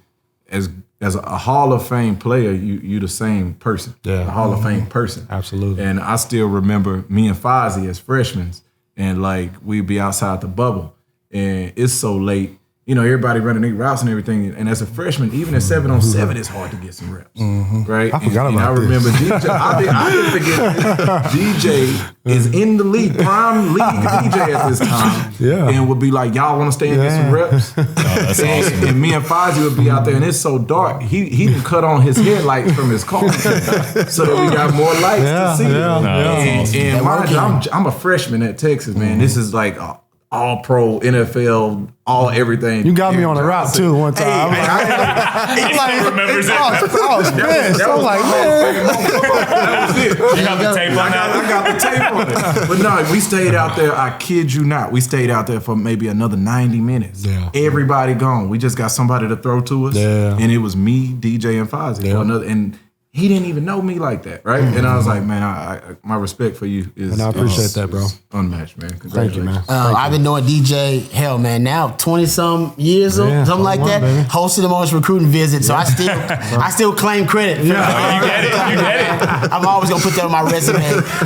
as a Hall of Fame player, you the same person. Yeah. A Hall of Fame person. Absolutely. And I still remember me and Fozzie as freshmen, and like we'd be outside the bubble, and it's so late. You know, everybody running their routes and everything. And as a freshman, even at 7-on-7, it's hard to get some reps, right? I forgot about I remember DJ. I didn't forget this. DJ is in the league, prime league DJ at this time, and would be like, "Y'all want to stay and get some reps?" That's awesome. And me and Fozzie would be out there, and it's so dark. He didn't cut on his headlights from his car, so that we got more lights to see. And mind you, I'm a freshman at Texas, man. This is like all pro, NFL, all everything. You got me on a route too one time. He remembers it. I was pissed. I was like, man. That was it. You got the tape on that? I got the tape on it. But no, we stayed out there, I kid you not, we stayed out there for maybe another 90 minutes. Yeah. Everybody gone. We just got somebody to throw to us. Yeah. And it was me, DJ, and Fozzie. For and he didn't even know me like that, right? And I was like, man, I my respect for you is And I appreciate that, bro. Unmatched, man. Thank you, man. I've been knowing DJ, hell, man, now 20-some years or something like that. baby. Hosted him on his recruiting visit, so I still claim credit. You get it. I'm always gonna put that on my resume.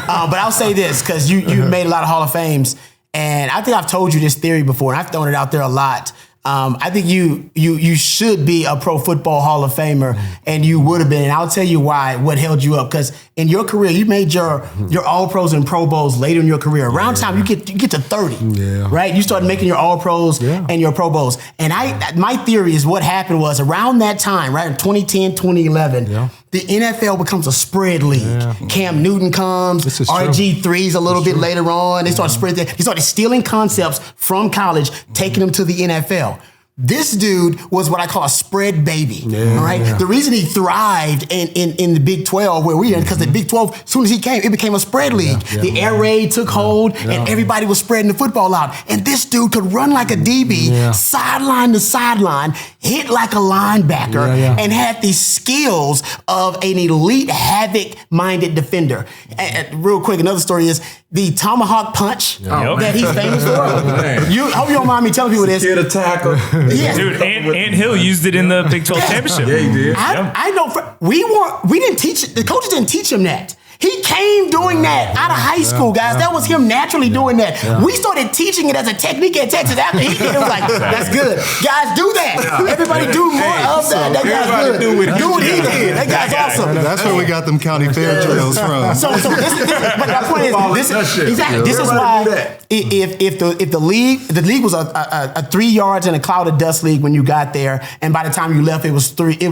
But I'll say this because you made a lot of Hall of Fames, and I think I've told you this theory before, and I've thrown it out there a lot. I think you should be a Pro Football Hall of Famer, and you would have been. And I'll tell you why. What held you up? Because in your career, you made your All Pros and Pro Bowls later in your career. Around time you get to 30, right? You started making your All Pros and your Pro Bowls. And my theory is what happened was around that time, right in 2010, 2011. The NFL becomes a spread league. Cam Newton comes, RG3's a little bit later on. They started spreading. He started stealing concepts from college, taking them to the NFL. This dude was what I call a spread baby. All right. The reason he thrived in the Big 12 where we are, because the Big 12, as soon as he came, it became a spread league. The air raid took hold, and everybody was spreading the football out. And this dude could run like a DB, sideline to sideline, hit like a linebacker, and had these skills of an elite havoc-minded defender. And real quick, another story is the tomahawk punch that he's famous for. I hope you don't mind me telling people this. Hit a tackle. Yes. Dude, and Hill used it in the Big 12 championship. Yeah, he did. I know. We didn't teach. The coaches didn't teach him that. He came doing that out of high school, guys. That was him naturally doing that. We started teaching it as a technique at Texas after he did it. It was like, that's good. Guys, do that. Everybody do more of that. That guy's good. Do what he did. That guy's awesome. That's where we got them county fair drills from. So but my point is, this is why if the league was a 3 yards and a cloud of dust league when you got there, and by the time you left, it was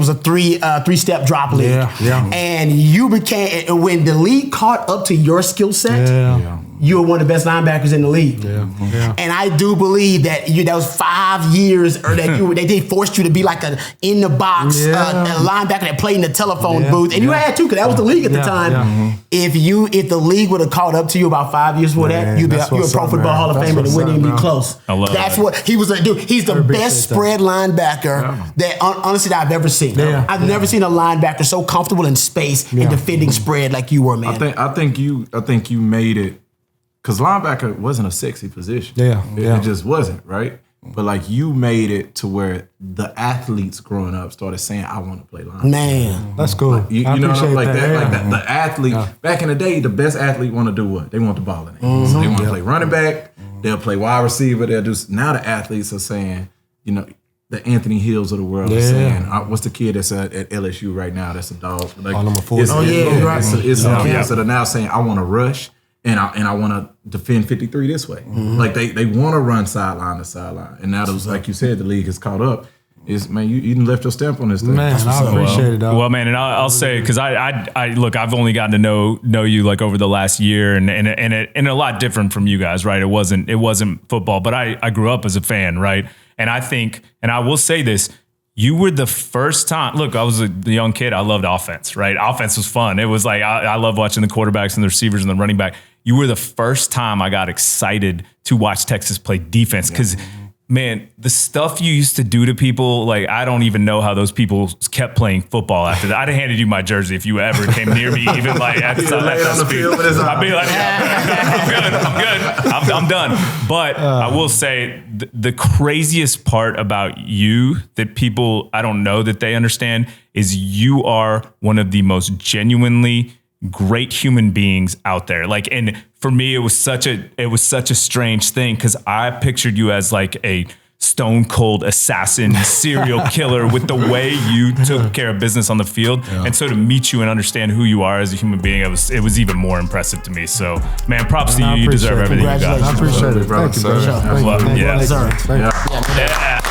a three-step drop league. And you became, when the league caught up to your skill set, you were one of the best linebackers in the league. And I do believe that that was 5 years, or that they forced you to be like a in the box a linebacker that played in the telephone booth, and you had to, because that was the league at the time. If the league would have caught up to you about 5 years before that, you'd be a Pro Football Hall of Famer and wouldn't even be close. I love That's that. what he was like. Dude, he's the best spread linebacker that honestly that I've ever seen. I've never seen a linebacker so comfortable in space and defending spread like you were, man. I think you made it, because linebacker wasn't a sexy position. It just wasn't, right? But like, you made it to where the athletes growing up started saying, "I want to play linebacker." Man, that's cool. Like, you know, like that. Like that. The athlete back in the day, the best athlete want to do what? They want the ball in their hands. So they want to play running back. They'll play wide receiver. They'll do. Now the athletes are saying, you know, the Anthony Hills of the world are saying, what's the kid that's at LSU right now? That's a dog. Like, number 4. It's some kids that are now saying, "I want to rush." And I want to defend 53 this way. Like they want to run sideline to sideline. And now, like you said, the league has caught up. Man, you didn't left your stamp on this thing. Man, I appreciate it, dog. Well, man, and I'll say, because I look, I've only gotten to know you like over the last year, and a lot different from you guys, right? It wasn't football, but I grew up as a fan, right? And I think, and I will say this, you were the first time. Look, I was a young kid. I loved offense, right? Offense was fun. It was like, I love watching the quarterbacks and the receivers and the running back. you were the first time I got excited to watch Texas play defense because. Man, the stuff you used to do to people, like I don't even know how those people kept playing football after that. I'd have handed you my jersey if you ever came near me, even like at that speed. I'd be like, I'm good, I'm done. But I will say the craziest part about you that people, I don't know that they understand is you are one of the most genuinely great human beings out there. Like, and for me, it was such a strange thing because I pictured you as like a stone cold assassin, serial killer with the way you took care of business on the field. Yeah. And so to meet you and understand who you are as a human being, it was even more impressive to me. So, man, props to you. You deserve everything you got. I appreciate it. Thank you, brother. Thank you. Yeah. Thank you. Yeah.